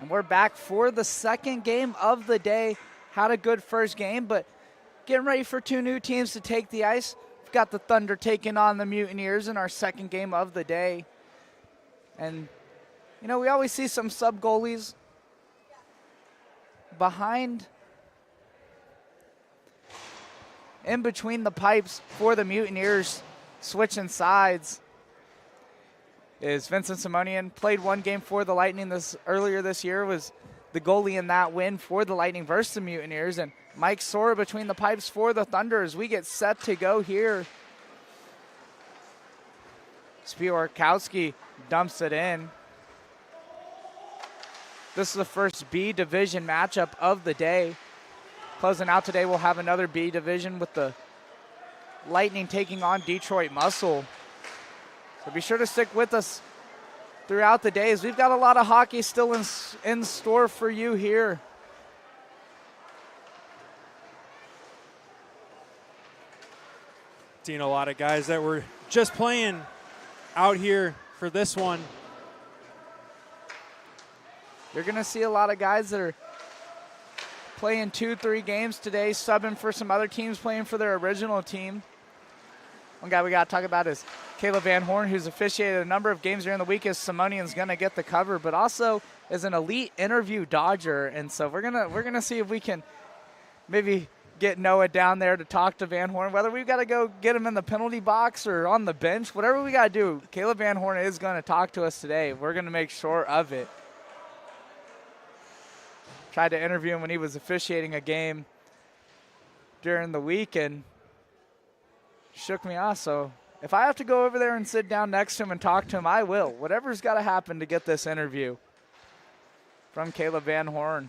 And we're back for the second game of the day. Had a good first game, but getting ready for two new teams to take the ice. We've got the Thunder taking on the Mutineers in our second game of the day. And, you know, we always see some sub-goalies behind, in between the pipes for the Mutineers, switching sides. Is Vincent Simonian. Played one game for the Lightning earlier this year, was the goalie in that win for the Lightning versus the Mutineers. And Mike Sora between the pipes for the Thunder as we get set to go here. Spiorkowski dumps it in. This is the first B division matchup of the day. Closing out today, we'll have another B division with the Lightning taking on Detroit Muscle. So be sure to stick with us throughout the days. We've got a lot of hockey still in store for you here. Seen a lot of guys that were just playing out here for this one. You're going to see a lot of guys that are playing 2-3 games today, subbing for some other teams, playing for their original team. One guy we got to talk about is Caleb Van Horn, who's officiated a number of games during the week as Simonian's going to get the cover, but also is an elite interview dodger. And so we're gonna see if we can maybe get Noah down there to talk to Van Horn, whether we've got to go get him in the penalty box or on the bench, whatever we got to do. Caleb Van Horn is going to talk to us today. We're going to make sure of it. Tried to interview him when he was officiating a game during the week and shook me off. So if I have to go over there and sit down next to him and talk to him, I will. Whatever's got to happen to get this interview from Caleb Van Horn.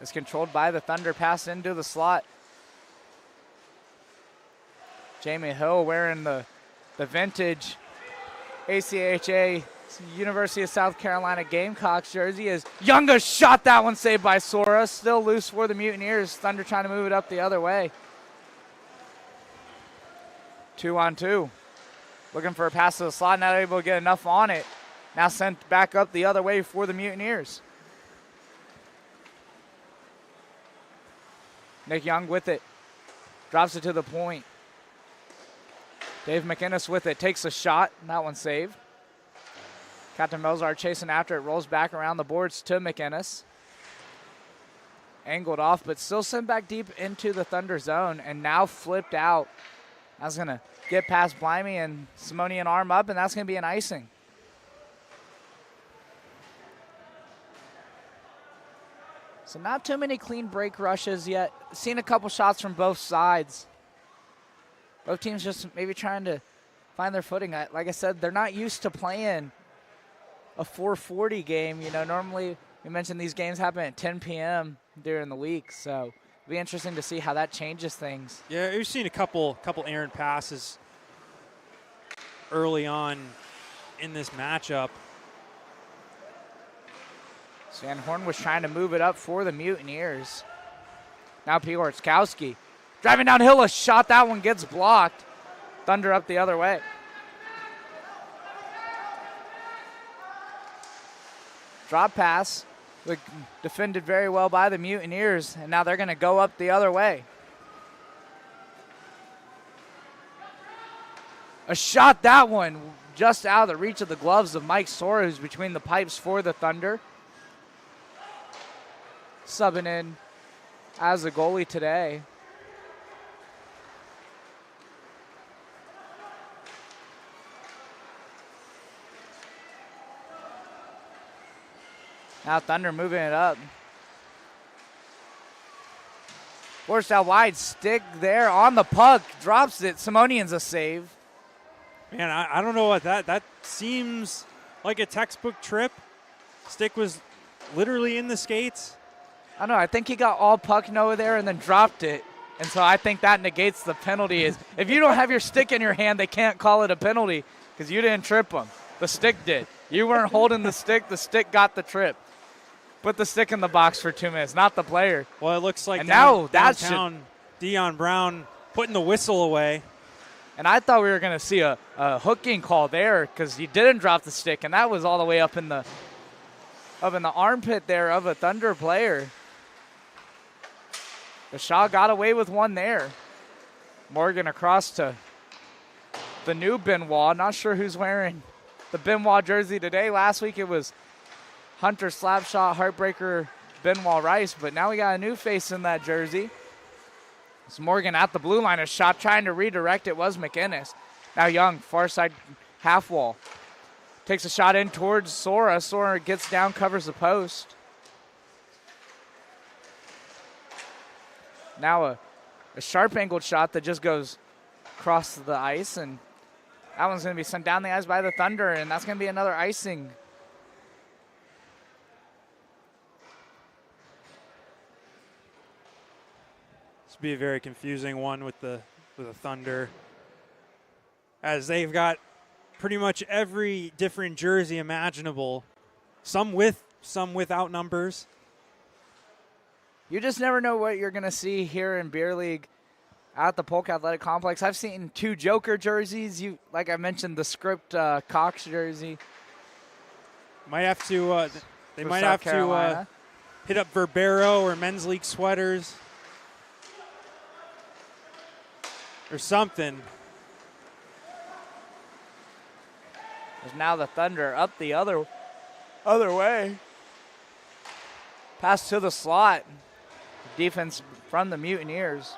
It's controlled by the Thunder, pass into the slot. Jamie Hill wearing the vintage ACHA University of South Carolina Gamecocks jersey as Younga shot that one, saved by Sora. Still loose for the Mutineers. Thunder trying to move it up the other way. 2-on-2. Looking for a pass to the slot, not able to get enough on it. Now sent back up the other way for the Mutineers. Nick Young with it. Drops it to the point. Dave McInnes with it. Takes a shot. That one saved. Captain Melzar chasing after it. Rolls back around the boards to McInnes. Angled off, but still sent back deep into the Thunder zone. And now flipped out. That's going to get past Blimey and Simonian arm up, and that's going to be an icing. So not too many clean break rushes yet. Seen a couple shots from both sides. Both teams just maybe trying to find their footing. Like I said, they're not used to playing a 4:40 game. You know, normally we mentioned these games happen at 10 p.m. during the week. So it'll be interesting to see how that changes things. Yeah, we've seen a couple errant passes early on in this matchup. Van Horn was trying to move it up for the Mutineers. Now Piorkowski driving downhill, a shot. That one gets blocked. Thunder up the other way. Drop pass. Defended very well by the Mutineers, and now they're going to go up the other way. A shot, that one just out of the reach of the gloves of Mike Sora, who's between the pipes for the Thunder. Subbing in as a goalie today. Now Thunder moving it up. Forced out wide, stick there on the puck, drops it. Simonian's a save. Man, I don't know what that seems like a textbook trip. Stick was literally in the skates. I don't know. I think he got all puck over there and then dropped it. And so I think that negates the penalty. Is if you don't have your stick in your hand, they can't call it a penalty because you didn't trip them. The stick did. You weren't holding the stick. The stick got the trip. Put the stick in the box for 2 minutes, not the player. Well, it looks like and now downtown Dion Brown putting the whistle away. And I thought we were going to see a hooking call there because he didn't drop the stick, and that was all the way up in the armpit there of a Thunder player. The Shaw got away with one there. Morgan across to the new Benoit. Not sure who's wearing the Benoit jersey today. Last week it was Hunter Slapshot Heartbreaker Benoit Rice, but now we got a new face in that jersey. It's Morgan at the blue line. A shot trying to redirect it was McInnes. Now Young, far side half wall. Takes a shot in towards Sora. Sora gets down, covers the post. Now a sharp angled shot that just goes across the ice, and that one's going to be sent down the ice by the Thunder, and that's going to be another icing. This will be a very confusing one with the Thunder, as they've got pretty much every different jersey imaginable, some with, some without numbers. You just never know what you're going to see here in Beer League at the Polk Athletic Complex. I've seen 2 Joker jerseys. Like I mentioned, the script Cox jersey. Might have to. They might South have Carolina. to hit up Verbero or men's league sweaters or something. There's now the Thunder up the other way. Pass to the slot. Defense from the Mutineers.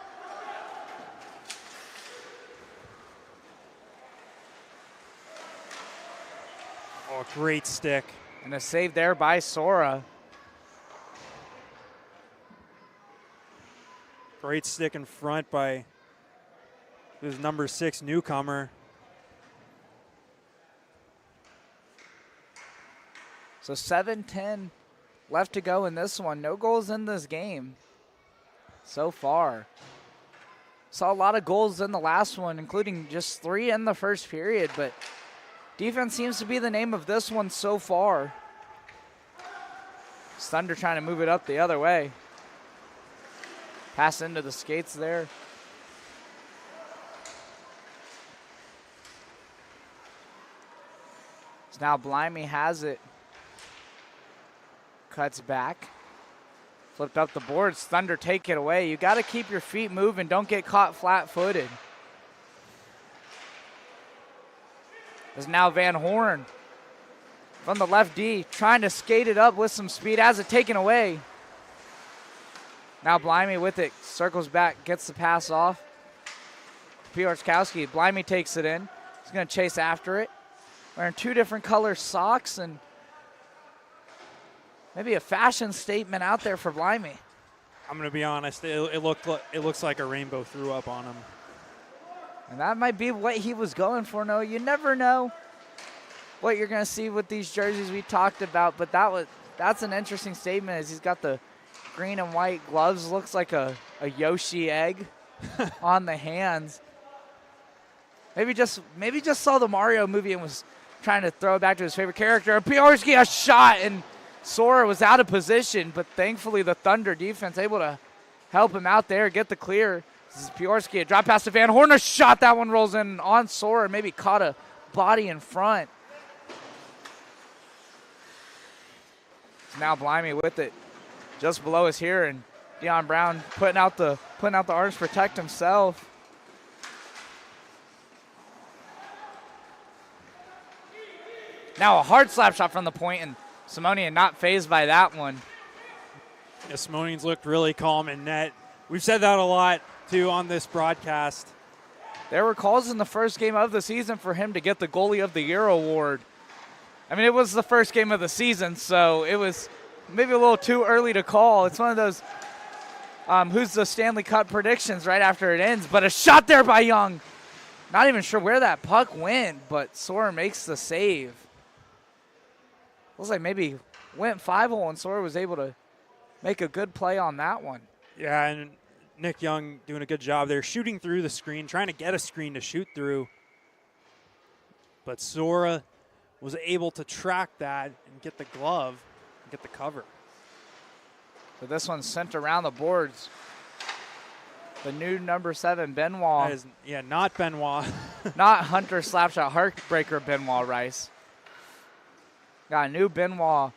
Oh, great stick. And a save there by Sora. Great stick in front by his number 6 newcomer. So 7:10 left to go in this one. No goals in this game so far. Saw a lot of goals in the last one, including just 3 in the first period, but defense seems to be the name of this one so far. Thunder trying to move it up the other way. Pass into the skates there. So now Blimey has it. Cuts back. Flipped up the boards. Thunder take it away. You got to keep your feet moving. Don't get caught flat-footed. There's now Van Horn from the left D, trying to skate it up with some speed. Has it taken away. Now Blimey with it. Circles back. Gets the pass off. Piotrkowski. Blimey takes it in. He's going to chase after it. Wearing 2 different color socks and maybe a fashion statement out there for Blimey. I'm going to be honest. It looks like a rainbow threw up on him. And that might be what he was going for. No, you never know what you're going to see with these jerseys we talked about. But that's an interesting statement, as he's got the green and white gloves. Looks like a Yoshi egg on the hands. Maybe just saw the Mario movie and was trying to throw it back to his favorite character. Piorski, a shot, and Sora was out of position, but thankfully the Thunder defense able to help him out there, get the clear. This is Piorski, a drop pass to Van Horn, a shot. That one rolls in on Sora, maybe caught a body in front. Now Blimey with it just below us here, and Deion Brown putting out the arms to protect himself. Now a hard slap shot from the point, and Simonian not phased by that one. Yeah, Simonian's looked really calm in net. We've said that a lot, too, on this broadcast. There were calls in the first game of the season for him to get the Goalie of the Year award. I mean, it was the first game of the season, so it was maybe a little too early to call. It's one of those who's the Stanley Cup predictions right after it ends. But a shot there by Young. Not even sure where that puck went, but Sora makes the save. Looks like maybe went 5-hole, and Sora was able to make a good play on that one. Yeah, and Nick Young doing a good job there, shooting through the screen, trying to get a screen to shoot through. But Sora was able to track that and get the glove and get the cover. So this one's sent around the boards. The new number 7, Benoit. That is, not Benoit. Not Hunter Slapshot Heartbreaker Benoit Rice. Got a new Benoit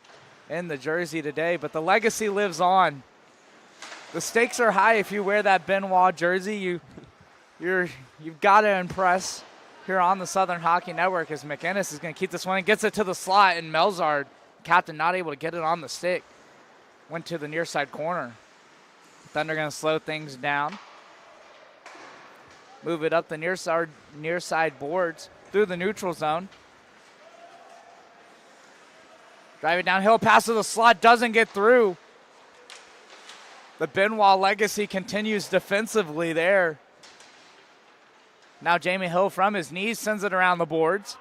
in the jersey today, but the legacy lives on. The stakes are high if you wear that Benoit jersey. You've got to impress here on the Southern Hockey Network, as McInnes is going to keep this one and gets it to the slot, and Melzard, captain, not able to get it on the stick. Went to the near side corner. Thunder going to slow things down. Move it up the near side boards through the neutral zone. Drive it downhill, pass to the slot, doesn't get through. The Benoit legacy continues defensively there. Now Jamie Hill from his knees sends it around the boards.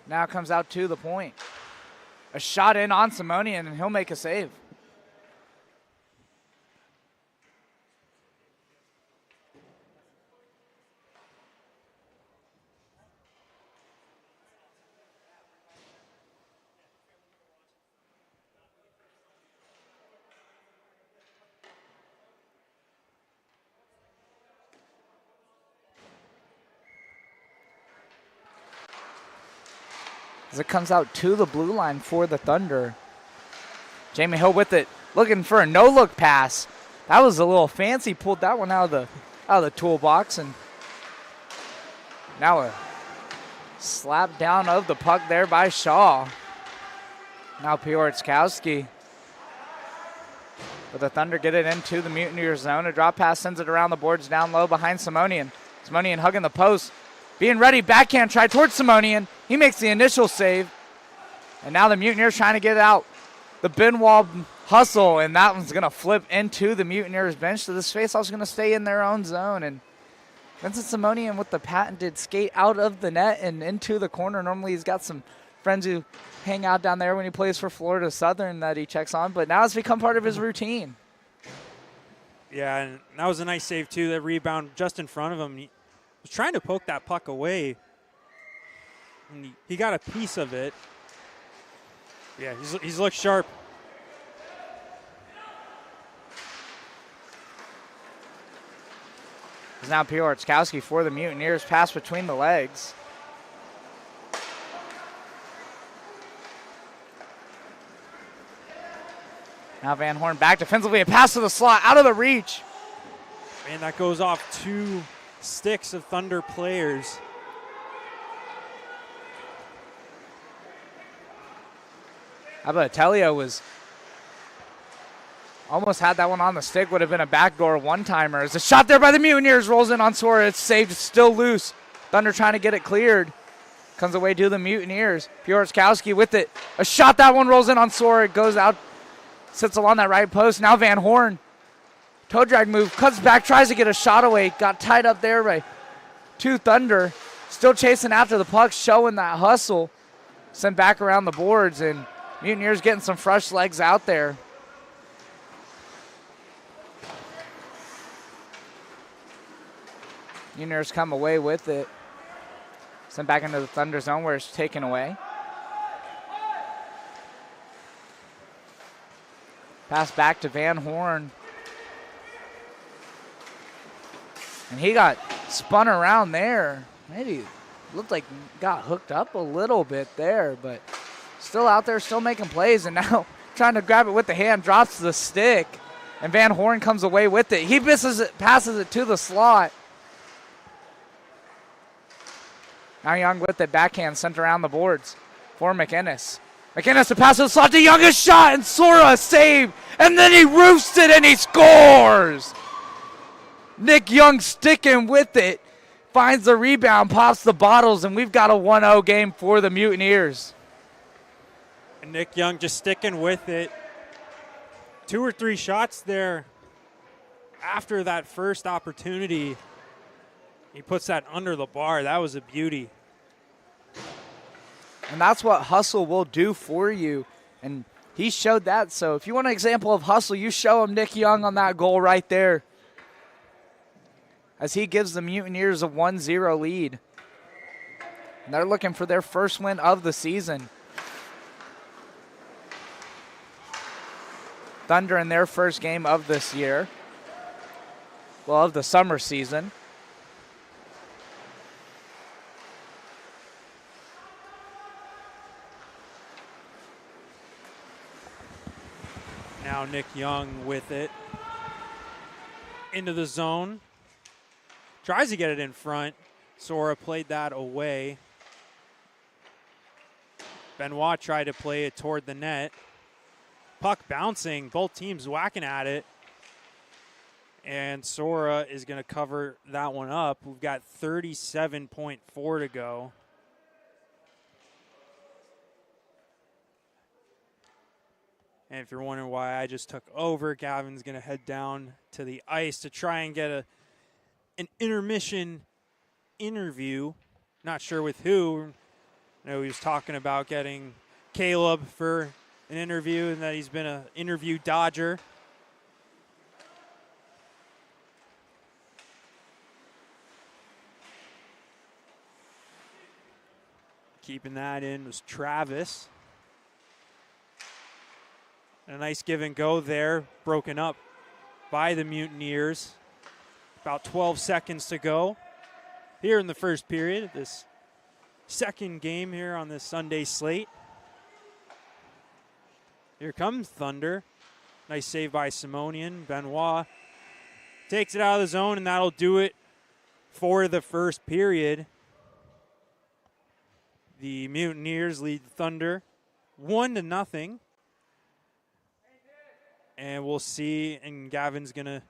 Now comes out to the point. A shot in on Simonian, and he'll make a save. As it comes out to the blue line for the Thunder. Jamie Hill with it, looking for a no-look pass. That was a little fancy. Pulled that one out of the toolbox, and now a slap down of the puck there by Shaw. Now Piotrkowski. But the Thunder get it into the Mutineers zone. A drop pass sends it around the boards down low behind Simonian. Simonian hugging the post. Being ready, backhand try towards Simonian. He makes the initial save. And now the Mutineers trying to get out. The Benoit hustle, and that one's going to flip into the Mutineers bench. So this faceoff's going to stay in their own zone. And Vincent Simonian with the patented skate out of the net and into the corner. Normally he's got some friends who hang out down there when he plays for Florida Southern that he checks on. But now it's become part of his routine. Yeah, and that was a nice save, too. That rebound just in front of him. He was trying to poke that puck away. And he got a piece of it. Yeah, he's looked sharp. It's now Piotrkowski for the Mutineers. Pass between the legs. Now Van Horn back defensively. A pass to the slot, out of the reach. Man, that goes off 2 sticks of Thunder players. Abatelio was almost had that one on the stick. Would have been a backdoor one-timer. As a shot there by the Mutineers rolls in on Sora. It's saved. It's still loose. Thunder trying to get it cleared. Comes away to the Mutineers. Piotrkowski with it. A shot. That one rolls in on Sora. It goes out. Sits along that right post. Now Van Horn. Toe drag move. Cuts back. Tries to get a shot away. Got tied up there by 2 Thunder. Still chasing after the puck. Showing that hustle. Sent back around the boards. And Mutineers getting some fresh legs out there. Mutineers come away with it. Sent back into the Thunder zone where it's taken away. Pass back to Van Horn. And he got spun around there. Maybe looked like got hooked up a little bit there, but still out there, still making plays, and now trying to grab it with the hand, drops the stick, and Van Horn comes away with it. He misses it, passes it to the slot. Now Young with it, backhand sent around the boards for McInnes. McInnes to pass to the slot to Young, a shot, and Sora a save, and then he roofs it and he scores. Nick Young sticking with it, finds the rebound, pops the bottles, and we've got a 1-0 game for the Mutineers. And Nick Young just sticking with it. 2 or 3 shots there after that first opportunity. He puts that under the bar. That was a beauty. And that's what hustle will do for you. And he showed that. So if you want an example of hustle, you show him Nick Young on that goal right there. As he gives the Mutineers a 1-0 lead. And they're looking for their first win of the season. Thunder in their first game of this year. Well, of the summer season. Now Nick Young with it. Into the zone. Tries to get it in front. Sora played that away. Benoit tried to play it toward the net. Puck bouncing, both teams whacking at it. And Sora is going to cover that one up. We've got 37.4 to go. And if you're wondering why I just took over, Gavin's going to head down to the ice to try and get an intermission interview. Not sure with who. I know he was talking about getting Caleb for an interview and that he's been an interview dodger. Keeping that in was Travis. A nice give and go there, broken up by the Mutineers. About 12 seconds to go here in the first period. This second game here on this Sunday slate. Here comes Thunder. Nice save by Simonian. Benoit takes it out of the zone, and that'll do it for the first period. The Mutineers lead Thunder 1-0. And we'll see, and Gavin's going to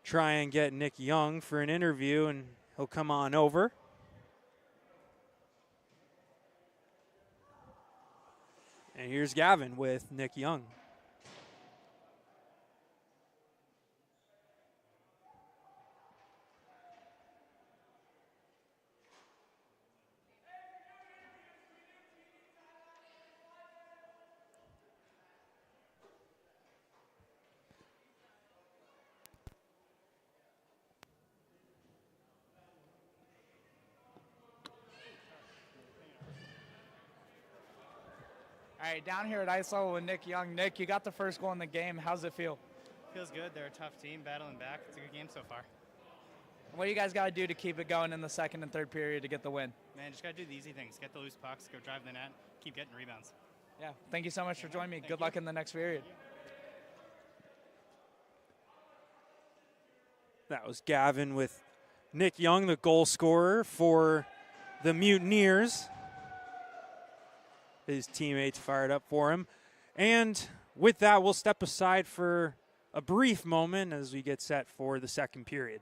try and get Nick Young for an interview, and he'll come on over. And here's Gavin with Nick Young. All right, down here at ice level with Nick Young. Nick, you got the first goal in the game. How's it feel? Feels good. They're a tough team, battling back. It's a good game so far. What do you guys got to do to keep it going in the second and third period to get the win? Man, just got to do the easy things. Get the loose pucks, go drive the net, keep getting rebounds. Yeah, thank you so much for joining me. Good luck in the next period. That was Gavin with Nick Young, the goal scorer for the Mutineers. His teammates fired up for him. And with that, we'll step aside for a brief moment as we get set for the second period.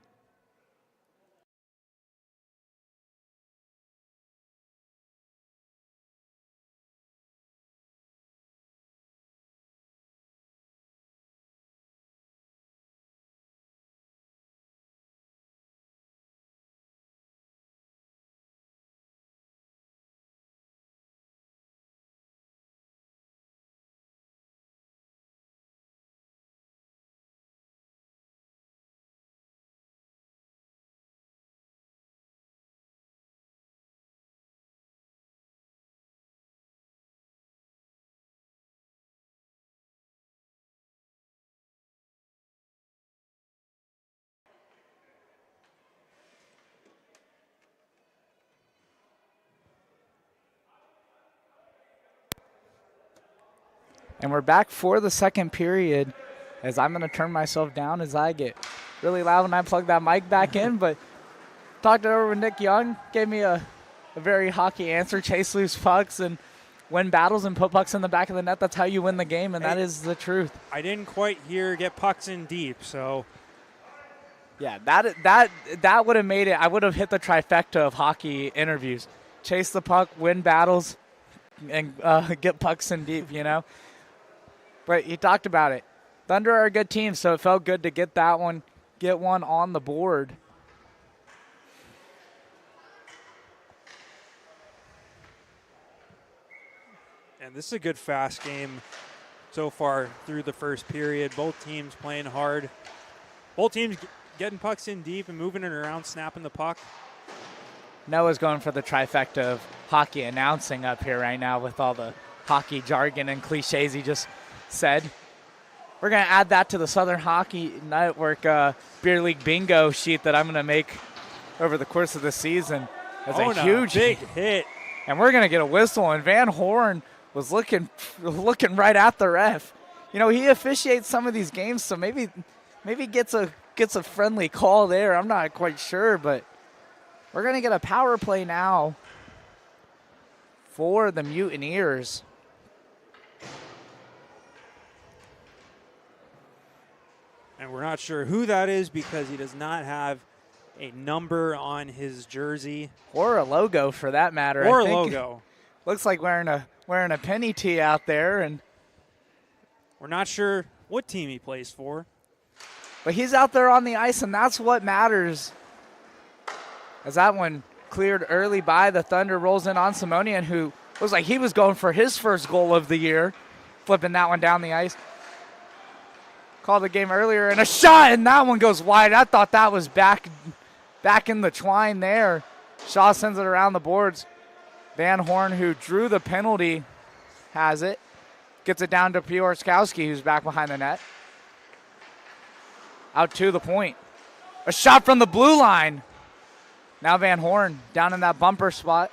And we're back for the second period as I'm going to turn myself down as I get really loud when I plug that mic back in. But talked it over with Nick Young, gave me a very hockey answer, chase loose pucks and win battles and put pucks in the back of the net. That's how you win the game, and that is the truth. I didn't quite hear get pucks in deep, so. Yeah, that would have made it. I would have hit the trifecta of hockey interviews. Chase the puck, win battles, and get pucks in deep, you know. But he talked about it. Thunder are a good team, so it felt good to get that one, get one on the board. And this is a good fast game so far through the first period. Both teams playing hard. Both teams getting pucks in deep and moving it around, snapping the puck. Noah's going for the trifecta of hockey announcing up here right now with all the hockey jargon and cliches he just said. We're going to add that to the Southern Hockey Network Beer League bingo sheet that I'm going to make over the course of the season. That's a huge big hit. And we're going to get a whistle. And Van Horn was looking right at the ref. You know, he officiates some of these games, so maybe gets a friendly call there. I'm not quite sure, but we're going to get a power play now for the Mutineers. And we're not sure who that is because he does not have a number on his jersey. Or a logo, for that matter. Or a logo. Looks like wearing a penny tee out there. And we're not sure what team he plays for. But he's out there on the ice, and that's what matters. As that one cleared early by, the Thunder rolls in on Simonian, who looks like he was going for his first goal of the year, flipping that one down the ice. Called the game earlier, and a shot, and that one goes wide. I thought that was back in the twine there. Shaw sends it around the boards. Van Horn, who drew the penalty, has it. Gets it down to Piorskowski, who's back behind the net. Out to the point. A shot from the blue line. Now Van Horn down in that bumper spot.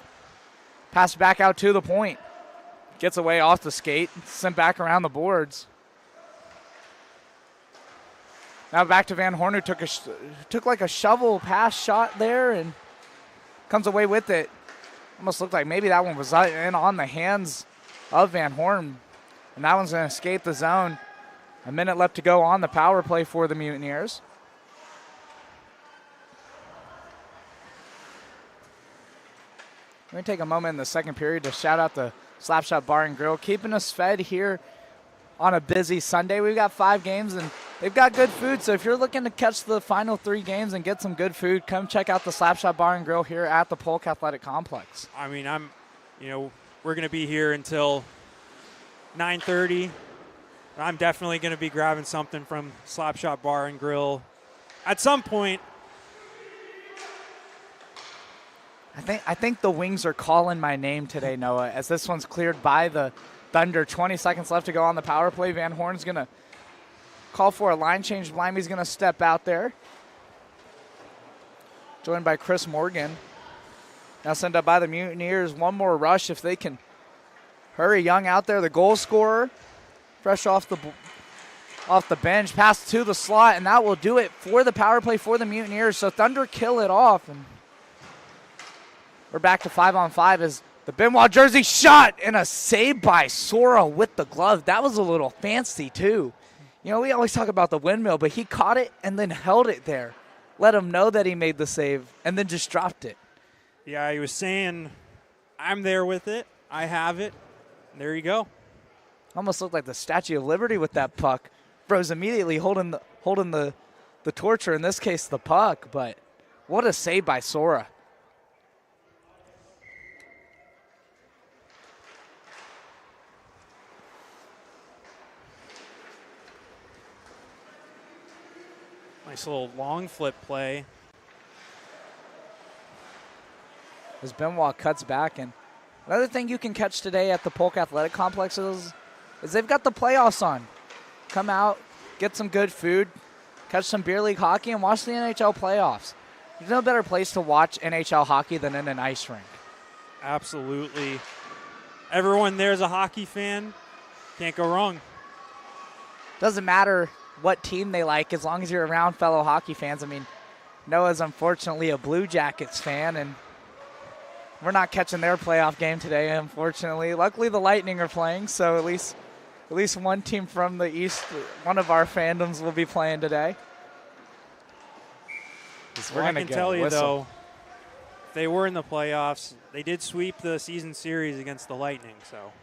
Pass back out to the point. Gets away off the skate. Sent back around the boards. Now back to Van Horn, who took like a shovel pass shot there and comes away with it. Almost looked like maybe that one was in on the hands of Van Horn. And that one's going to escape the zone. A minute left to go on the power play for the Mutineers. We're going to take a moment in the second period to shout out the Slapshot Bar and Grill, keeping us fed here on a busy Sunday. We've got 5 games, and they've got good food. So if you're looking to catch the final 3 games and get some good food, come check out the Slapshot Bar and Grill here at the Polk Athletic Complex. I mean, we're going to be here until 9:30. I'm definitely going to be grabbing something from Slapshot Bar and Grill at some point. I think the Wings are calling my name today, Noah, as this one's cleared by the Thunder. 20 seconds left to go on the power play. Van Horn's going to call for a line change. Blimey's going to step out there. Joined by Chris Morgan. Now sent up by the Mutineers. One more rush if they can hurry. Young out there, the goal scorer. Fresh off the bench. Pass to the slot, and that will do it for the power play for the Mutineers. So Thunder kill it off. And we're back to 5-on-5 as the Benoit jersey shot and a save by Sora with the glove. That was a little fancy too. You know, we always talk about the windmill, but he caught it and then held it there. Let him know that he made the save and then just dropped it. Yeah, he was saying, I'm there with it. I have it. And there you go. Almost looked like the Statue of Liberty with that puck. Froze immediately holding the torch, or in this case the puck, but what a save by Sora. Nice little long flip play. As Benoit cuts back. And another thing you can catch today at the Polk Athletic Complex is they've got the playoffs on. Come out, get some good food, catch some beer league hockey, and watch the NHL playoffs. There's no better place to watch NHL hockey than in an ice rink. Absolutely. Everyone there's a hockey fan. Can't go wrong. Doesn't matter what team they like as long as you're around fellow hockey fans. I mean, Noah's unfortunately a Blue Jackets fan, and we're not catching their playoff game today, unfortunately. Luckily, the Lightning are playing, so at least one team from the East, one of our fandoms, will be playing today. Well, I can tell you, though, if they were in the playoffs, they did sweep the season series against the Lightning, so.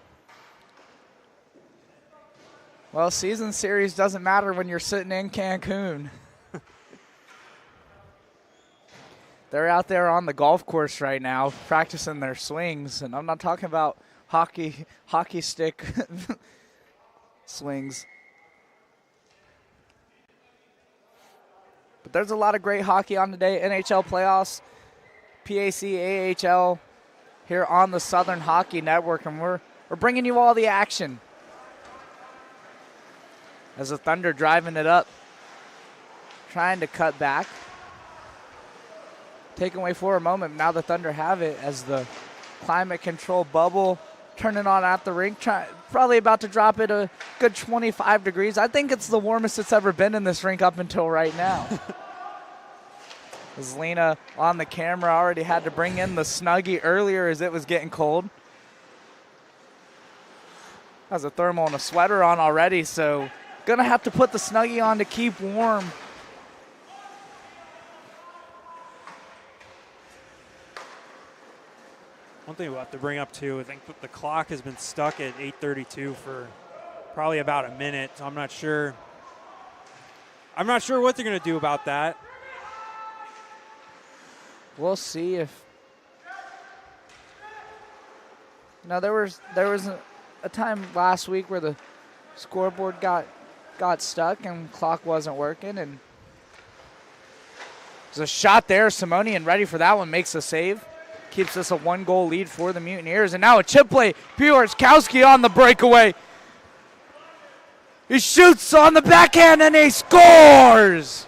Well, season series doesn't matter when you're sitting in Cancun. They're out there on the golf course right now practicing their swings, and I'm not talking about hockey stick swings. But there's a lot of great hockey on today. NHL playoffs, PAC, AHL here on the Southern Hockey Network, and we're bringing you all the action. as the Thunder driving it up, trying to cut back. Taken away for a moment. Now the Thunder have it as the climate control bubble turning on at the rink. Probably about to drop it a good 25 degrees. I think it's the warmest it's ever been in this rink up until right now. As Lena on the camera already had to bring in the Snuggie earlier as it was getting cold. Has a thermal and a sweater on already, so gonna have to put the Snuggie on to keep warm. One thing we'll have to bring up too, I think the clock has been stuck at 8:32 for probably about a minute. So I'm not sure what they're gonna do about that. We'll see if. No, there was a time last week where the scoreboard got stuck and clock wasn't working, and there's a shot there. Simonian ready for that one, makes a save, keeps us a 1-goal lead for the Mutineers, and now a chip play. Piorskowski on the breakaway. He shoots on the backhand and he scores.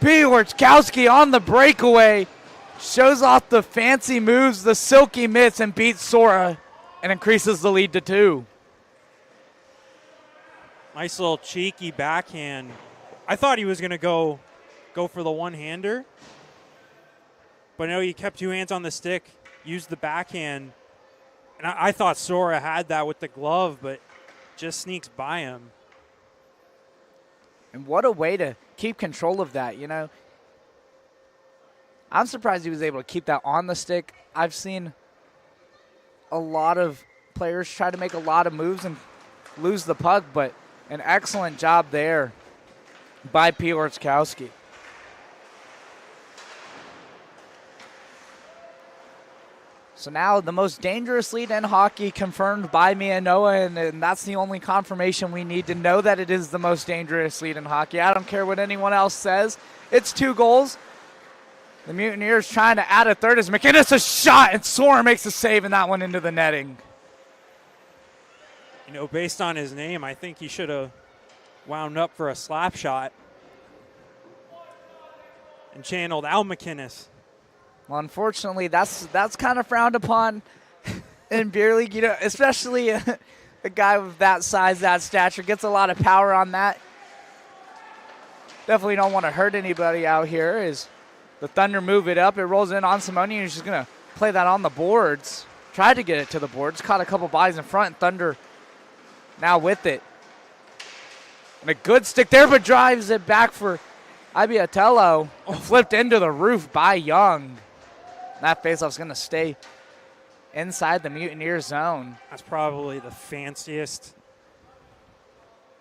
Piorskowski on the breakaway. Shows off the fancy moves, the silky mitts, and beats Sora and increases the lead to 2. Nice little cheeky backhand. I thought he was going to go for the one-hander. But no, he kept 2 hands on the stick, used the backhand. And I thought Sora had that with the glove, but just sneaks by him. And what a way to keep control of that, you know. I'm surprised he was able to keep that on the stick. I've seen a lot of players try to make a lot of moves and lose the puck, but an excellent job there by Piorskowski. So now the most dangerous lead in hockey confirmed by me and Noah, and that's the only confirmation we need to know that it is the most dangerous lead in hockey. I don't care what anyone else says. It's 2 goals. The Mutineers trying to add a third as McInnes a shot, and Sora makes a save, and that one into the netting. You know, based on his name, I think he should have wound up for a slap shot and channeled Al McInnes. Well, unfortunately, that's kind of frowned upon in beer league. You know, especially a guy with that size, that stature, gets a lot of power on that. Definitely don't want to hurt anybody out here. As the Thunder move it up, it rolls in on Simonian. He's just going to play that on the boards. Tried to get it to the boards. Caught a couple bodies in front. Thunder now with it. And a good stick there, but drives it back for Ibiatello. Flipped into the roof by Young. That faceoff's going to stay inside the Mutineer zone. That's probably the fanciest,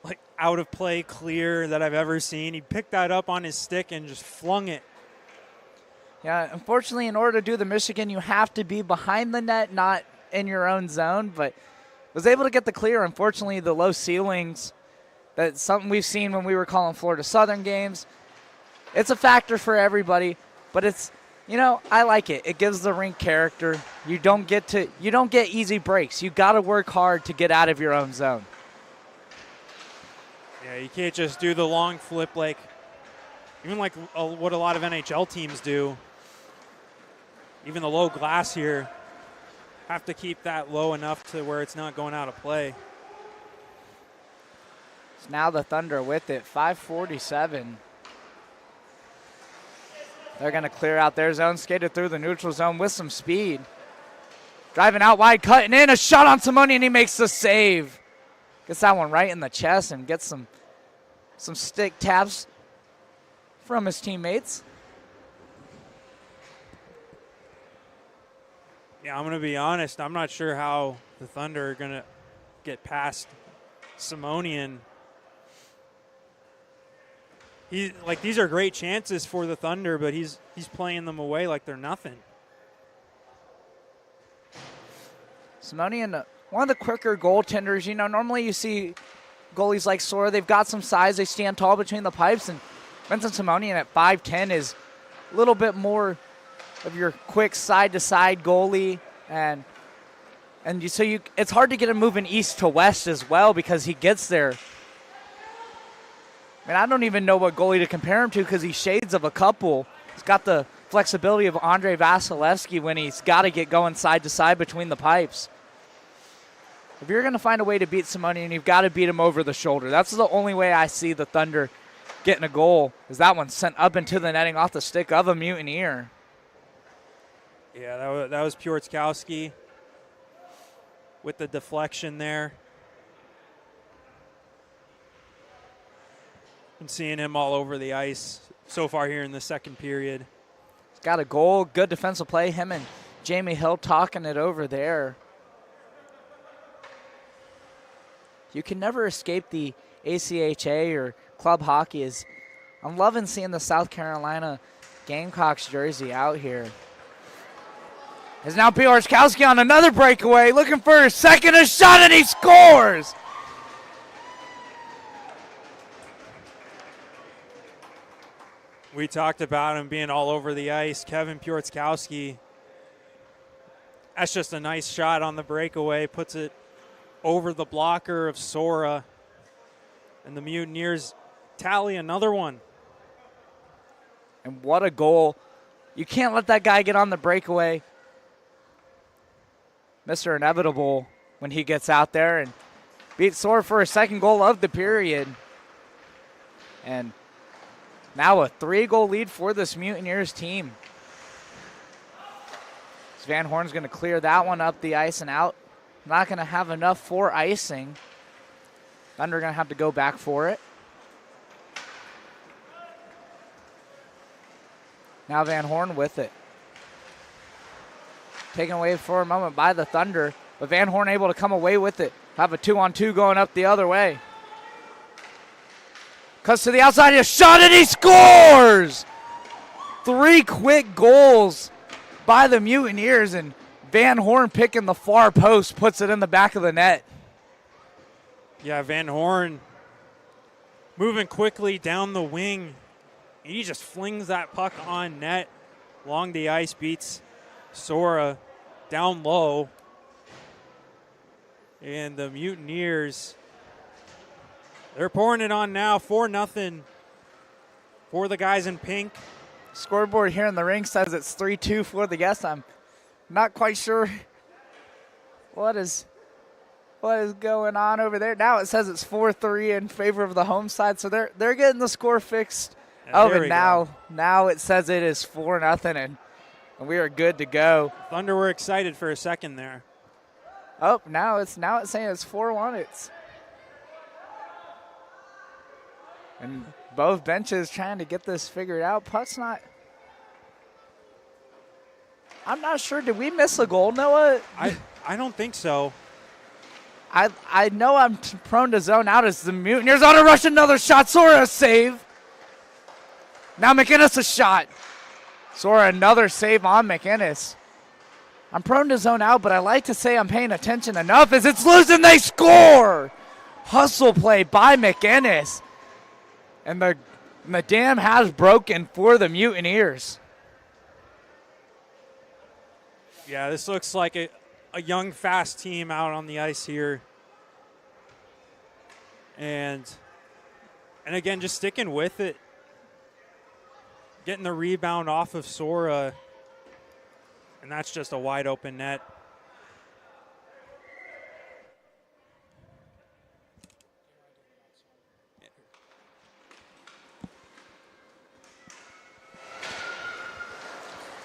like, out of play clear that I've ever seen. He picked that up on his stick and just flung it. Yeah, unfortunately, in order to do the Michigan, you have to be behind the net, not in your own zone. But was able to get the clear. Unfortunately, the low ceilings, that's something we've seen when we were calling Florida Southern games. It's a factor for everybody, but it's, you know, I like it. It gives the rink character. You don't get easy breaks. You got to work hard to get out of your own zone. Yeah, you can't just do the long flip like what a lot of NHL teams do. Even the low glass here, have to keep that low enough to where it's not going out of play. So now the Thunder with it, 5:47. They're going to clear out their zone, skated through the neutral zone with some speed. Driving out wide, cutting in, a shot on Simonian, and he makes the save. Gets that one right in the chest and gets some stick taps from his teammates. Yeah, I'm going to be honest. I'm not sure how the Thunder are going to get past Simonian. These are great chances for the Thunder, but he's playing them away like they're nothing. Simonian, one of the quicker goaltenders. You know, normally you see goalies like Sora, they've got some size, they stand tall between the pipes, and Vincent Simonian at 5'10" is a little bit more of your quick side-to-side goalie, and it's hard to get him moving east to west as well because he gets there I mean, I don't even know what goalie to compare him to because he's shades of a couple. He's got the flexibility of Andre Vasilevsky when he's got to get going side to side between the pipes. If you're going to find a way to beat Simonian, you've got to beat him over the shoulder. That's the only way I see the Thunder getting a goal, is that one sent up into the netting off the stick of a Mutineer. Yeah, that was Piotrkowski with the deflection there. I'm seeing him all over the ice so far here in the second period. He's got a goal, good defensive play. Him and Jamie Hill talking it over there. You can never escape the ACHA or club hockey. I'm loving seeing the South Carolina Gamecocks jersey out here. Is now Piotrkowski on another breakaway, looking for his second shot, and he scores! We talked about him being all over the ice. Kevin Piotrkowski, that's just a nice shot on the breakaway, puts it over the blocker of Sora, and the Mutineers tally another one. And what a goal. You can't let that guy get on the breakaway. Mr. Inevitable when he gets out there and beats Sora for a second goal of the period. And now a 3-goal lead for this Mutineers team. Van Horn's going to clear that one up the ice and out. Not going to have enough for icing. Thunder going to have to go back for it. Now Van Horn with it. Taken away for a moment by the Thunder, but Van Horn able to come away with it. Have a 2-on-2 going up the other way. Cuts to the outside, he shot and he scores! 3 quick goals by the Mutineers, and Van Horn picking the far post, puts it in the back of the net. Yeah, Van Horn moving quickly down the wing. He just flings that puck on net along the ice, beats Sora down low. And the Mutineers, they're pouring it on now, 4-0 for the guys in pink. Scoreboard here in the ring says it's 3-2 for the guests. I'm not quite sure what is going on over there. Now it says it's 4-3 in favor of the home side, so they're getting the score fixed. And now it says it is 4-0, and we are good to go. Thunder were excited for a second there. Oh, now it's saying it's 4-1. And both benches trying to get this figured out. Puck's not. I'm not sure. Did we miss a goal, Noah? I don't think so. I know I'm prone to zone out as the Mutineers on a rush. Another shot. Sora a save. Now McInnes a shot. Sora another save on McInnes. I'm prone to zone out, but I like to say I'm paying attention enough as it's loose and they score. Hustle play by McInnes. And the dam has broken for the Mutineers. Yeah, this looks like a young, fast team out on the ice here. And again, just sticking with it. Getting the rebound off of Sora. And that's just a wide open net.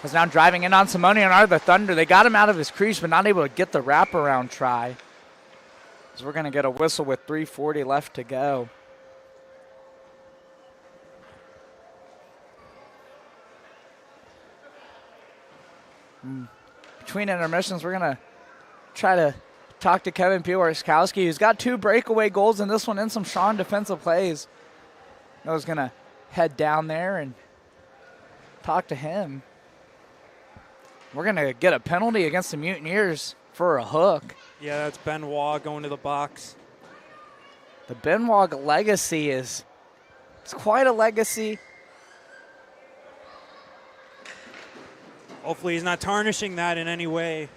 Is now driving in on Simonian are the Thunder. They got him out of his crease, but not able to get the wraparound try. So we're going to get a whistle with 3:40 left to go. Between intermissions, we're going to try to talk to Kevin Piotrkowski, who's got 2 breakaway goals in this one and some strong defensive plays. Noah's going to head down there and talk to him. We're going to get a penalty against the Mutineers for a hook. Yeah, that's Benoit going to the box. The Benoit legacy it's quite a legacy. Hopefully he's not tarnishing that in any way.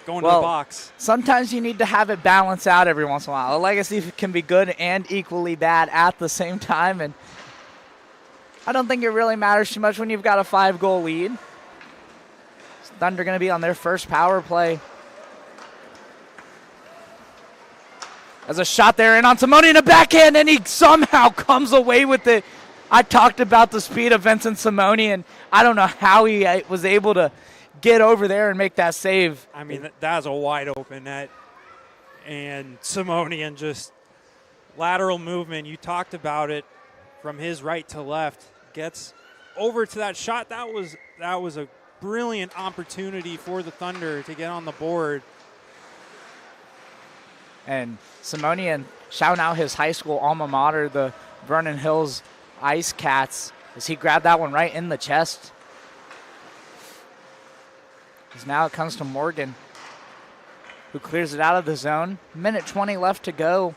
going to the box. Sometimes you need to have it balance out every once in a while. A legacy can be good and equally bad at the same time, and I don't think it really matters too much when you've got a 5-goal lead. Thunder going to be on their first power play. There's a shot there in on Simone in the backhand, and he somehow comes away with it. I talked about the speed of Vincent Simone, and I don't know how he was able to get over there and make that save. I mean, that was a wide open net. And Simone and just lateral movement. You talked about it from his right to left. Gets over to that shot. That was a brilliant opportunity for the Thunder to get on the board. And Simonian shouting out his high school alma mater, the Vernon Hills Ice Cats, as he grabbed that one right in the chest. As now it comes to Morgan, who clears it out of the zone. Minute 20 left to go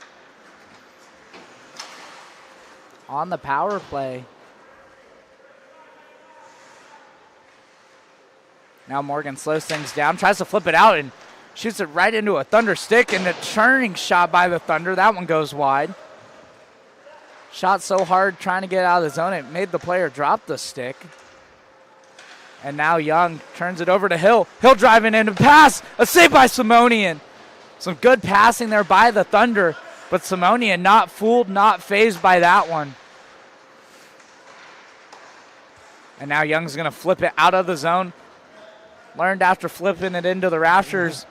on the power play. Now Morgan slows things down, tries to flip it out, and shoots it right into a Thunder stick, and a turning shot by the Thunder. That one goes wide. Shot so hard trying to get out of the zone, it made the player drop the stick. And now Young turns it over to Hill. Hill driving in a pass. A save by Simonian. Some good passing there by the Thunder, but Simonian not fooled, not phased by that one. And now Young's going to flip it out of the zone. Learned after flipping it into the rafters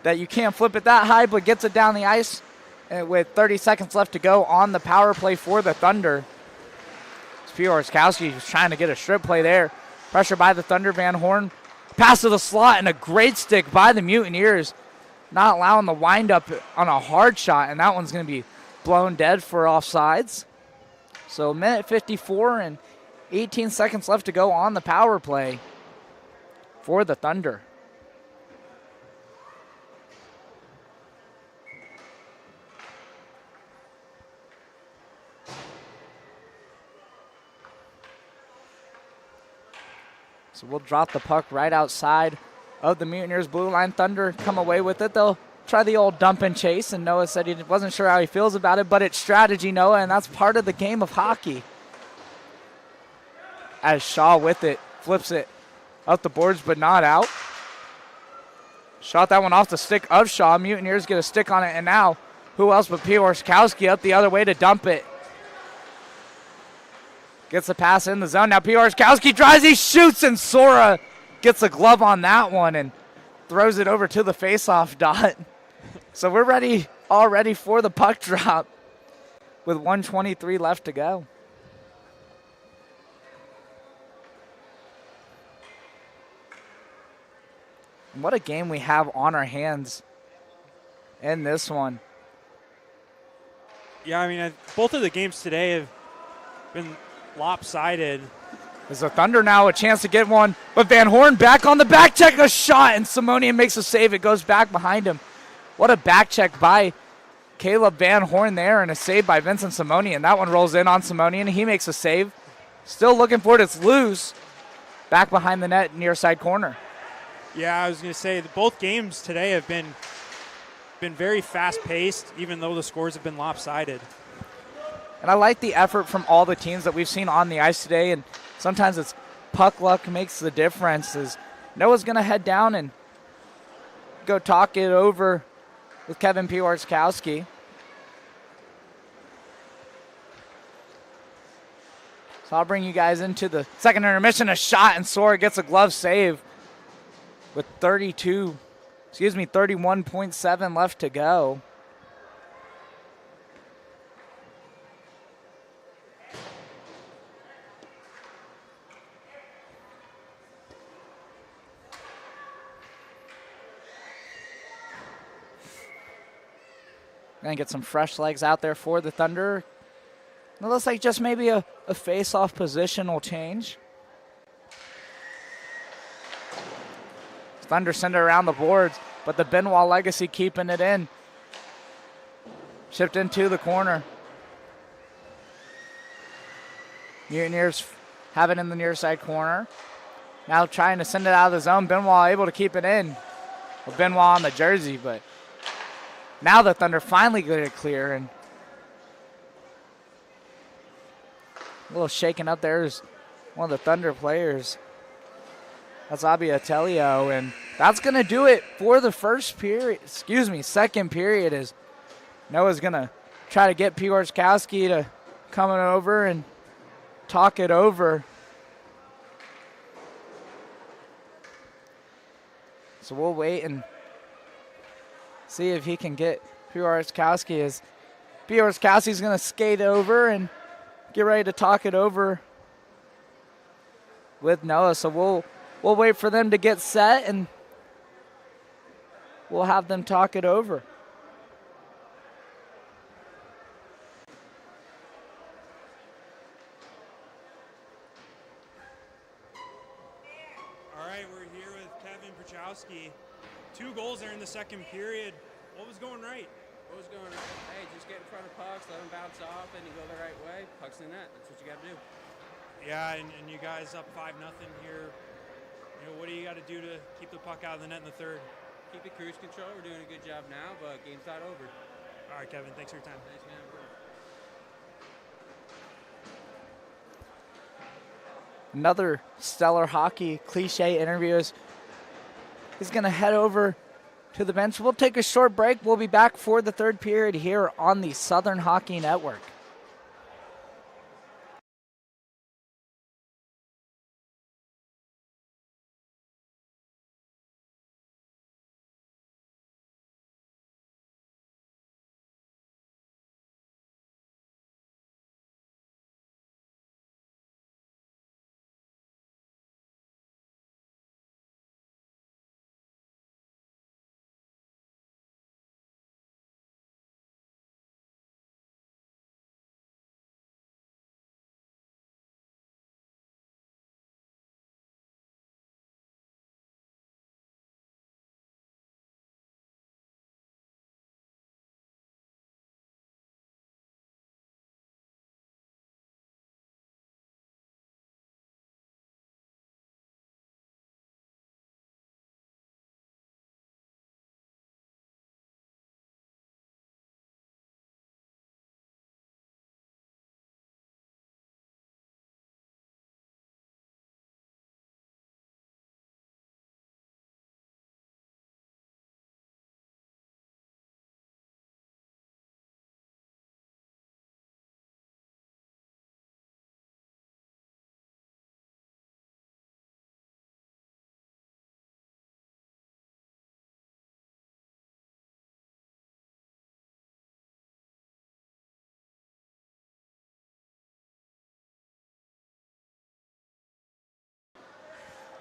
that you can't flip it that high, but gets it down the ice with 30 seconds left to go on the power play for the Thunder. Piorskowski was trying to get a strip play there. Pressure by the Thunder. Van Horn. Pass to the slot and a great stick by the Mutineers. Not allowing the windup on a hard shot, and that one's going to be blown dead for offsides. So minute 54 and 18 seconds left to go on the power play for the Thunder. So we'll drop the puck right outside of the Mutineers' blue line. Thunder come away with it. They'll try the old dump and chase, and Noah said he wasn't sure how he feels about it, but it's strategy, Noah, and that's part of the game of hockey. As Shaw with it, flips it up the boards, but not out. Shot that one off the stick of Shaw. Mutineers get a stick on it, and now who else but Piorskowski up the other way to dump it. Gets the pass in the zone. Now Piorskowski tries, he shoots, and Sora gets a glove on that one and throws it over to the faceoff dot. So we're all ready for the puck drop with 1:23 left to go. And what a game we have on our hands in this one. Yeah, I mean, both of the games today have been lopsided. There's a Thunder now, a chance to get one, but Van Horn back on the back check, a shot, and Simonian makes a save. It goes back behind him. What a back check by Caleb Van Horn there, and a save by Vincent Simonian. That one rolls in on Simonian. He makes a save. Still looking for it. It's loose. Back behind the net, near side corner. Yeah, I was going to say that both games today have been very fast-paced, even though the scores have been lopsided. And I like the effort from all the teams that we've seen on the ice today, and sometimes it's puck luck makes the difference. As Noah's going to head down and go talk it over with Kevin Piorskowski. So I'll bring you guys into the second intermission. A shot, and Sora gets a glove save with 31.7 left to go. Gonna get some fresh legs out there for the Thunder. It looks like just maybe a face-off positional change. Thunder send it around the boards, but the Benoit legacy keeping it in. Shipped into the corner. Mutineers have it in the near side corner. Now trying to send it out of the zone. Benoit able to keep it in. with Benoit on the jersey, but now the Thunder finally get it clear, and a little shaken up there is one of the Thunder players. That's Abiatelio, and that's going to do it for the second period, as Noah's going to try to get Piorskowski to coming over and talk it over. So we'll wait and see if he can get Piorskowski, as Piorskowski's going to skate over and get ready to talk it over with Noah. So we'll wait for them to get set, and we'll have them talk it over. All right, we're here with Kevin Prochowski. 2 goals there in the second period. What was going right? What was going on? Hey, just get in front of pucks, let them bounce off, and you go the right way. Pucks in the net. That's what you got to do. Yeah, and you guys up 5-0 here. You know, what do you got to do to keep the puck out of the net in the third? Keep it cruise control. We're doing a good job now, but game's not over. All right, Kevin, thanks for your time. Thanks, man. Another stellar hockey cliche interviews. He's going to head over to the bench. We'll take a short break. We'll be back for the third period here on the Southern Hockey Network.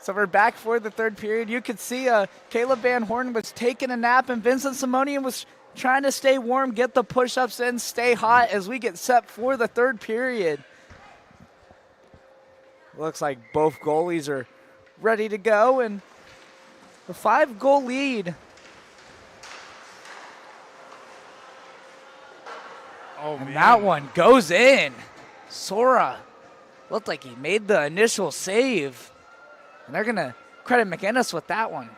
So we're back for the third period. You could see Caleb Van Horn was taking a nap, and Vincent Simonian was trying to stay warm, get the push-ups in, stay hot as we get set for the third period. Looks like both goalies are ready to go, and the 5-goal lead. Oh, And man. that one goes in. Sora looked like he made the initial save. And they're going to credit McInnes with that one.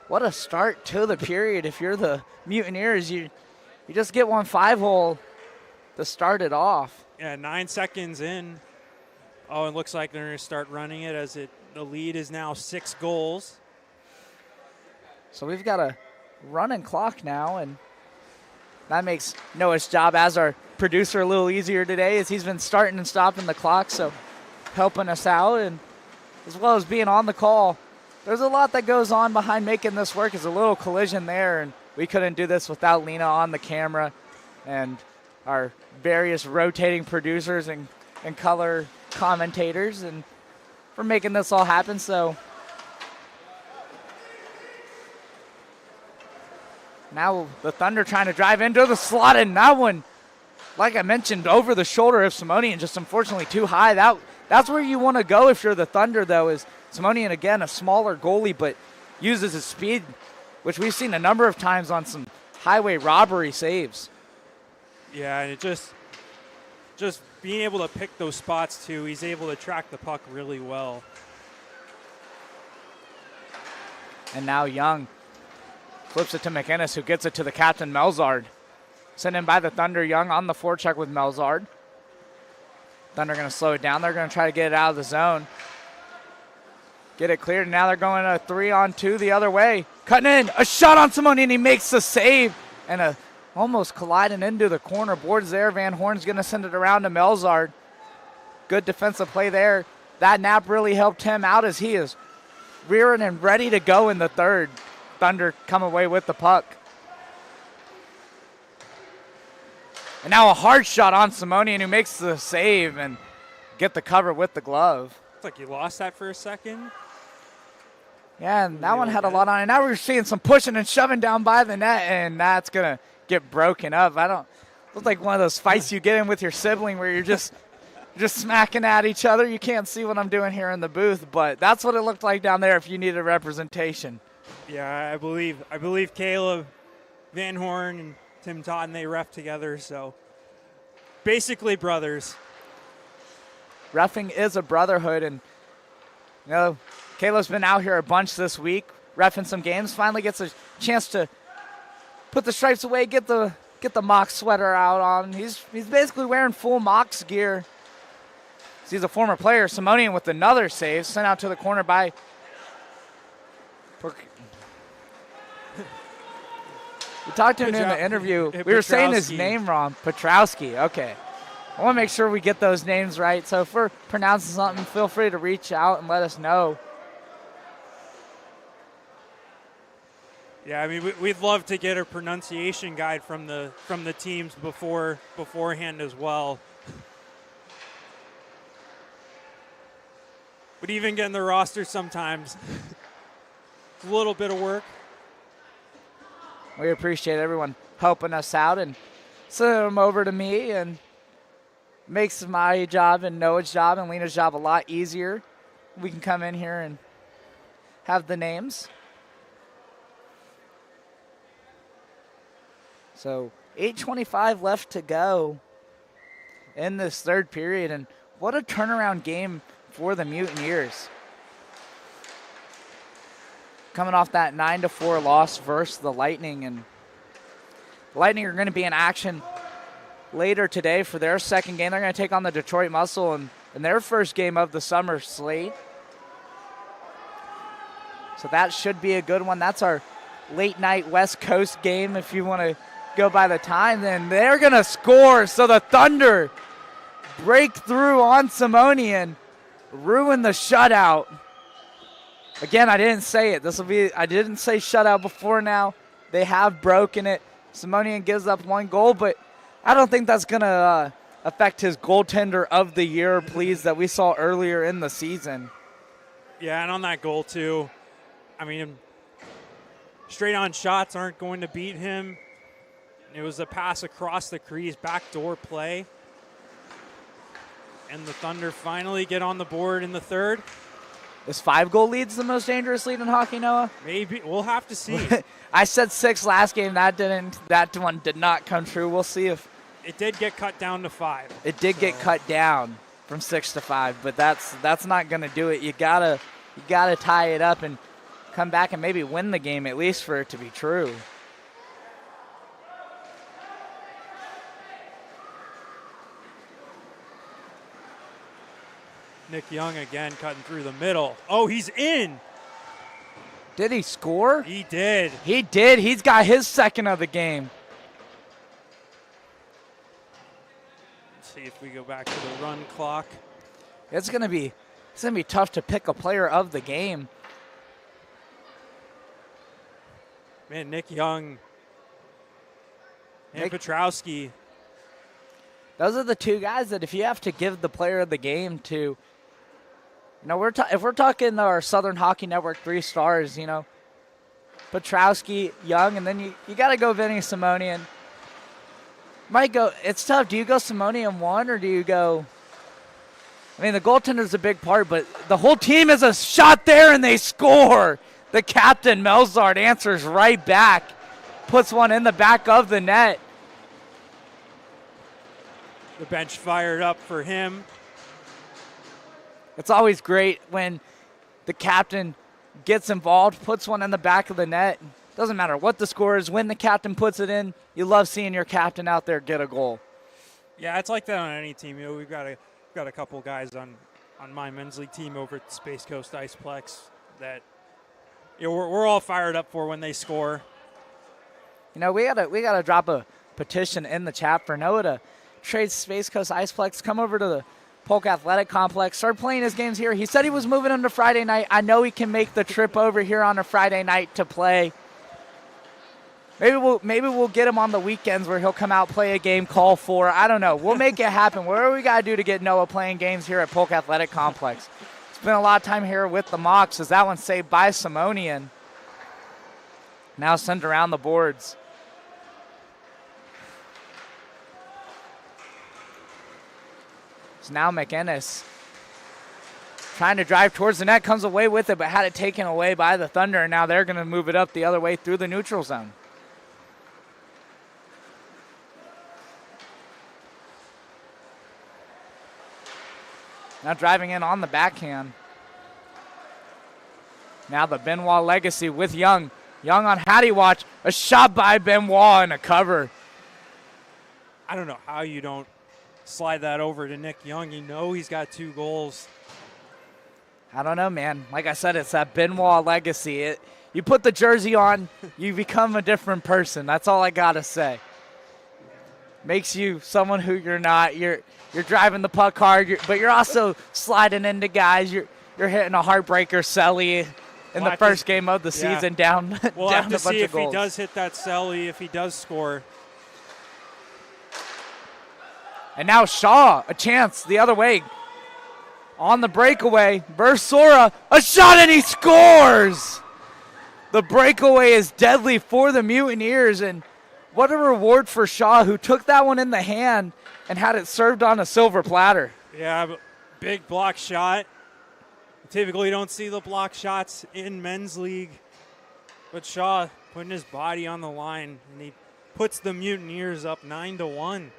What a start to the period. If you're the Mutineers, you just get one 5-hole to start it off. Yeah, 9 seconds in. Oh, it looks like they're going to start running it as the lead is now 6 goals. So we've got a running clock now, and that makes Noah's job as our producer a little easier today, as he's been starting and stopping the clock, so helping us out, and as well as being on the call. There's a lot that goes on behind making this work. There's a little collision there, and we couldn't do this without Lena on the camera and our various rotating producers and color commentators, and we're making this all happen. So now the Thunder trying to drive into the slot, and that one, like I mentioned, over the shoulder of Simonian, just unfortunately too high. That's where you want to go if you're the Thunder, though, is Simonian, again, a smaller goalie, but uses his speed, which we've seen a number of times on some highway robbery saves. Yeah, and it just being able to pick those spots, too. He's able to track the puck really well. And now Young flips it to McInnes, who gets it to the captain, Melzard. Sent in by the Thunder. Young on the forecheck with Melzard. Thunder going to slow it down. They're going to try to get it out of the zone. Get it cleared. Now they're going a 3-on-2 the other way. Cutting in. A shot on Simone, and he makes the save. And almost colliding into the corner. Boards there. Van Horn's going to send it around to Melzard. Good defensive play there. That nap really helped him out as he is rearing and ready to go in the third. Thunder come away with the puck. And now a hard shot on Simonian, who makes the save and get the cover with the glove. It's like you lost that for a second. Yeah, and that one had a lot on it. Now we're seeing some pushing and shoving down by the net, and that's going to get broken up. Looks like one of those fights you get in with your sibling where you're just smacking at each other. You can't see what I'm doing here in the booth, but that's what it looked like down there if you needed representation. Yeah, I believe Caleb, Van Horn, and Tim Totten, they ref together, so basically brothers. Reffing is a brotherhood, and you know, Caleb's been out here a bunch this week, reffing some games. Finally gets a chance to put the stripes away, get the Mox sweater out on. He's basically wearing full Mox gear. He's a former player. Simonian with another save, sent out to the corner by. We talked to him in the interview. We were saying his name wrong. Petrowski. Okay. I want to make sure we get those names right. So if we're pronouncing something, feel free to reach out and let us know. Yeah, I mean, we'd love to get a pronunciation guide from the teams beforehand as well. But even getting the roster sometimes, it's a little bit of work. We appreciate everyone helping us out and sending them over to me, and makes my job and Noah's job and Lena's job a lot easier. We can come in here and have the names. So 8:25 left to go in this third period, and what a turnaround game for the Mutineers. Coming off that 9-4 loss versus the Lightning, and the Lightning are going to be in action later today for their second game. They're going to take on the Detroit Muscle in their first game of the summer slate. So that should be a good one. That's our late night West Coast game if you want to go by the time. Then they're going to score. So the Thunder break through on Simonian, ruin the shutout. Again, I didn't say it. I didn't say shutout before now. They have broken it. Simonian gives up one goal, but I don't think that's going to affect his goaltender of the year, please, that we saw earlier in the season. Yeah, and on that goal, too, I mean, straight-on shots aren't going to beat him. It was a pass across the crease, backdoor play. And the Thunder finally get on the board in the third. Is 5-goal leads the most dangerous lead in hockey, Noah? Maybe. We'll have to see. I said 6 last game. That one did not come true. We'll see if it did get cut down to 5. It did get cut down from 6 to 5, but that's not going to do it. You gotta tie it up and come back and maybe win the game, at least for it to be true. Nick Young again cutting through the middle. Oh, he's in. Did he score? He did. He did. He's got his second of the game. Let's see if we go back to the run clock. It's gonna be tough to pick a player of the game. Man, Nick Young and Petrowski. Those are the two guys that if you have to give the player of the game to, if we're talking our Southern Hockey Network 3 stars, Petrowski, Young, and then you got to go Vinny Simonian. Might go. It's tough. Do you go Simonian 1 or do you go? I mean, the goaltender's a big part, but the whole team is a shot there and they score. The captain Melzard answers right back, puts one in the back of the net. The bench fired up for him. It's always great when the captain gets involved, puts one in the back of the net. Doesn't matter what the score is, when the captain puts it in, you love seeing your captain out there get a goal. Yeah, it's like that on any team. We've got a couple guys on my men's league team over at Space Coast Iceplex that we're all fired up for when they score. We gotta drop a petition in the chat for Noah to trade Space Coast Iceplex, come over to the Polk Athletic Complex, start playing his games here. He said he was moving into Friday night. I know he can make the trip over here on a Friday night to play. Maybe we'll get him on the weekends where he'll come out, play a game, call for. I don't know. We'll make it happen. Whatever we got to do to get Noah playing games here at Polk Athletic Complex. Spent a lot of time here with the Mocs as that one's saved by Simonian. Now sent around the boards. It's now McInnes trying to drive towards the net, comes away with it, but had it taken away by the Thunder, and now they're going to move it up the other way through the neutral zone. Now driving in on the backhand. Now the Benoit legacy with Young. Young on Hattie watch. A shot by Benoit and a cover. I don't know how you don't slide that over to Nick Young. You know he's got 2 goals. I don't know, man. Like I said, it's that Benoit legacy. You put the jersey on, you become a different person. That's all I got to say. Makes you someone who you're not. You're driving the puck hard, but you're also sliding into guys. You're hitting a heartbreaker celly in the first game of the season down We'll down have to a bunch see of if goals. he does hit that celly, if he does score. And now Shaw, a chance the other way. On the breakaway, Bursora, a shot and he scores! The breakaway is deadly for the Mutineers, and what a reward for Shaw, who took that one in the hand and had it served on a silver platter. Yeah, big block shot. Typically don't see the block shots in men's league, but Shaw putting his body on the line, and he puts the Mutineers up 9-1.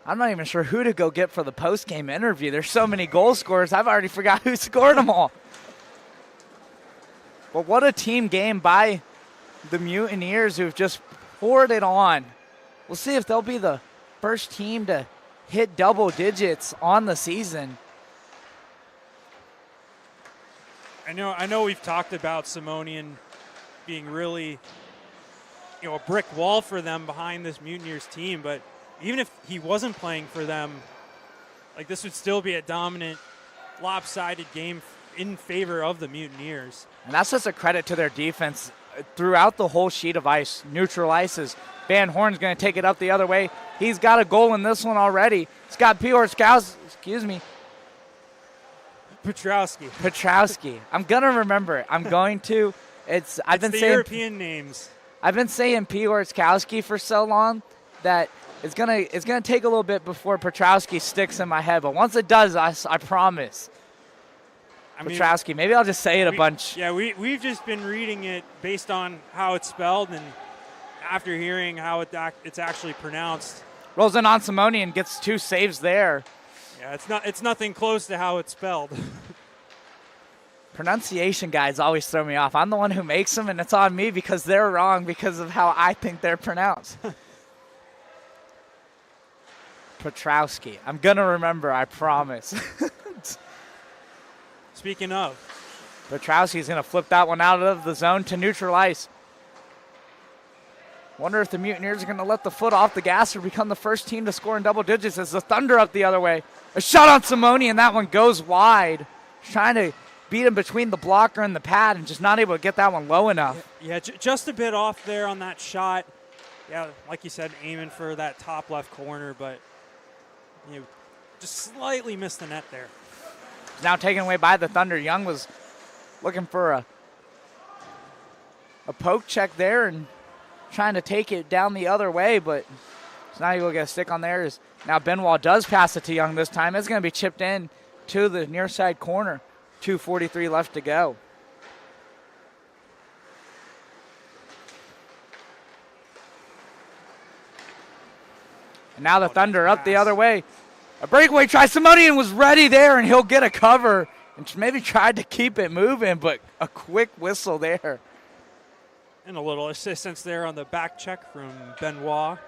I'm not even sure who to go get for the post-game interview. There's so many goal scorers, I've already forgot who scored them all. But what a team game by the Mutineers, who've just poured it on. We'll see if they'll be the first team to hit double digits on the season. I know we've talked about Simonian being really, a brick wall for them behind this Mutineers team, but even if he wasn't playing for them, like, this would still be a dominant, lopsided game in favor of the Mutineers. And that's just a credit to their defense throughout the whole sheet of ice. Neutral ices. Van Horn's going to take it up the other way. He's got a goal in this one already. Scott Petrowski. I'm going to remember it. I'm going to. I've been saying European names. I've been saying Petrowski for so long that it's gonna take a little bit before Petrowski sticks in my head. But once it does, I promise. Petrowski. Maybe I'll just say it a bunch. Yeah, we've just been reading it based on how it's spelled, and after hearing how it's actually pronounced. Rolls in on Simonian, gets 2 saves there. Yeah, it's nothing close to how it's spelled. Pronunciation guides always throw me off. I'm the one who makes them, and it's on me because they're wrong because of how I think they're pronounced. Petrowski. I'm going to remember, I promise. Speaking of. Petrowski's going to flip that one out of the zone to neutral ice. Wonder if the Mutineers are going to let the foot off the gas or become the first team to score in double digits as the Thunder up the other way. A shot on Simoni, and that one goes wide. Trying to beat him between the blocker and the pad and just not able to get that one low enough. Yeah, just a bit off there on that shot. Yeah, like you said, aiming for that top left corner, but just slightly missed the net there. Now taken away by the Thunder. Young was looking for a poke check there and trying to take it down the other way, but it's not able to get a stick on there. Now Benoit does pass it to Young this time. It's going to be chipped in to the near side corner. 2:43 left to go. And now the Thunder up the other way. A breakaway try. Simonian was ready there, and he'll get a cover and maybe tried to keep it moving, but a quick whistle there. And a little assistance there on the back check from Benoit.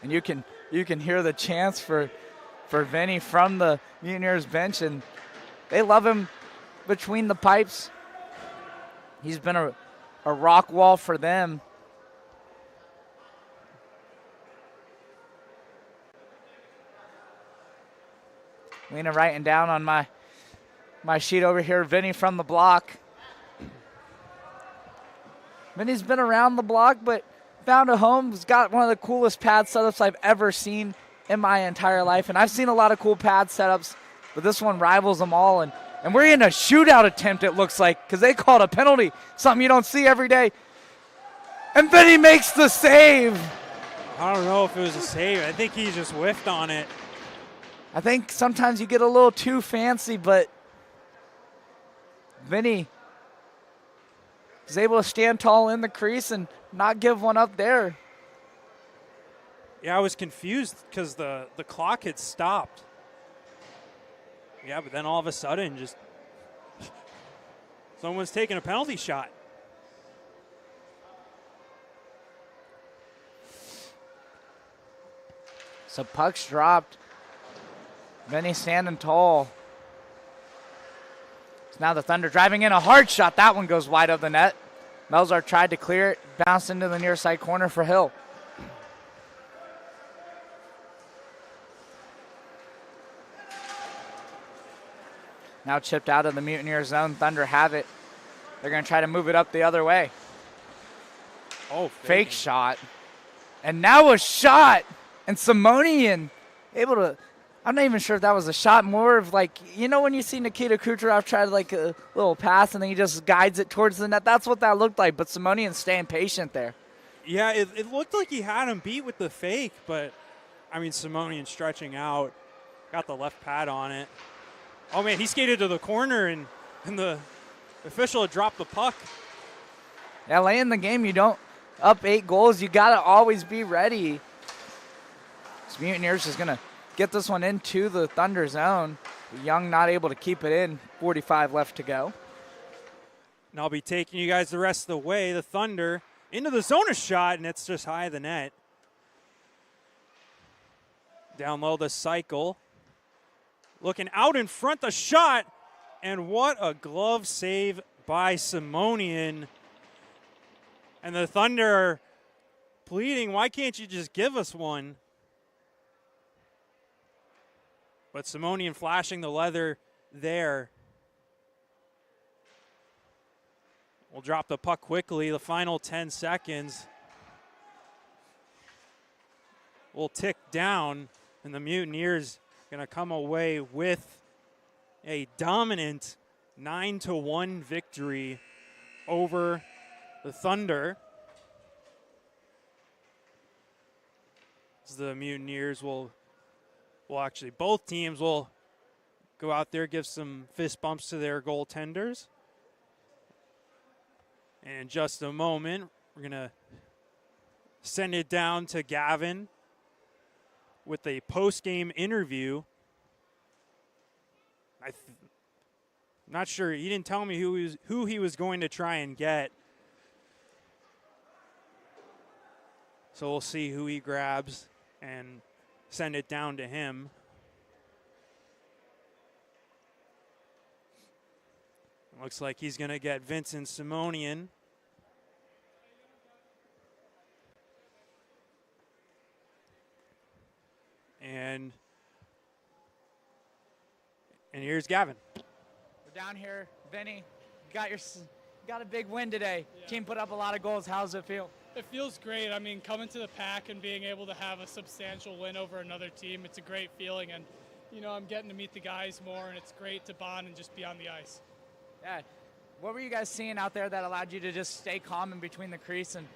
And you can hear the chants for Vinny from the Mutineers bench, and they love him between the pipes. He's been a rock wall for them. Lena writing down on my sheet over here, Vinny from the block. Vinny's been around the block, but found a home. He's got one of the coolest pad setups I've ever seen in my entire life. And I've seen a lot of cool pad setups, but this one rivals them all. And we're in a shootout attempt, it looks like, because they called a penalty, something you don't see every day. And Vinny makes the save. I don't know if it was a save. I think he just whiffed on it. I think sometimes you get a little too fancy, but Vinny is able to stand tall in the crease and not give one up there. Yeah, I was confused because the clock had stopped. Yeah, but then all of a sudden, just someone's taking a penalty shot. So puck's dropped. Vinny standing tall. So now the Thunder driving in a hard shot. That one goes wide of the net. Melzar tried to clear it, bounced into the near side corner for Hill. Now chipped out of the Mutineer zone. Thunder have it. They're going to try to move it up the other way. Oh, fake shot. And now a shot. And Simonian able to, I'm not even sure if that was a shot, more of like, you know when you see Nikita Kucherov try to like a little pass and then he just guides it towards the net? That's what that looked like, but Simonian staying patient there. Yeah, it looked like he had him beat with the fake, but, I mean, Simonian stretching out, got the left pad on it. Oh, man, he skated to the corner, and the official had dropped the puck. Yeah, late in the game, you don't up 8 goals. You got to always be ready. So Mutineers is going to get this one into the Thunder zone. Young not able to keep it in. 45 left to go. And I'll be taking you guys the rest of the way. The Thunder into the zone, a shot, and it's just high of the net. Down low, the cycle. Looking out in front, the shot, and what a glove save by Simonian. And the Thunder are pleading, why can't you just give us one? But Simonian flashing the leather there. We'll drop the puck quickly, the final 10 seconds. We'll tick down, and the Mutineers going to come away with a dominant 9-1 victory over the Thunder. The Mutineers will actually, both teams will go out there, give some fist bumps to their goaltenders. And in just a moment, we're going to send it down to Gavin with a post-game interview. I'm not sure. He didn't tell me who he was going to try and get. So we'll see who he grabs and send it down to him. Looks like he's going to get Vincent Simonian. And here's Gavin. We're down here, Vinny. You got a big win today. Yeah. Team put up a lot of goals. How does it feel? It feels great. I mean, coming to the PAC and being able to have a substantial win over another team, it's a great feeling. And, you know, I'm getting to meet the guys more, and it's great to bond and just be on the ice. Yeah. What were you guys seeing out there that allowed you to just stay calm in between the crease and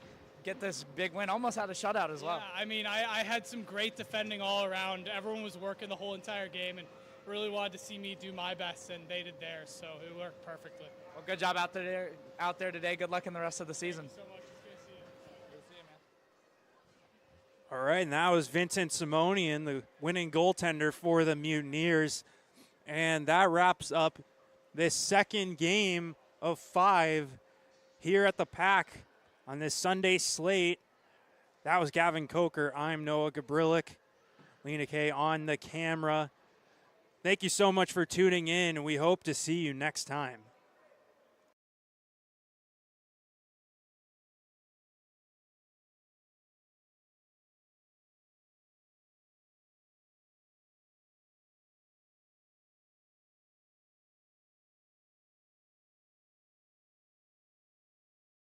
get this big win? Almost had a shutout as well. Yeah, I mean, I had some great defending all around. Everyone was working the whole entire game and really wanted to see me do my best, and they did theirs, so it worked perfectly. Well, good job out there today. Good luck in the rest of the season. Thank you so much. It's good to see you. Good to see you, man. All right, and that was Vincent Simonian, the winning goaltender for the Mutineers. And that wraps up this second game of 5 here at the PAC on this Sunday slate. That was Gavin Coker. I'm Noah Gabryluk. Lena Kay on the camera. Thank you so much for tuning in, and we hope to see you next time.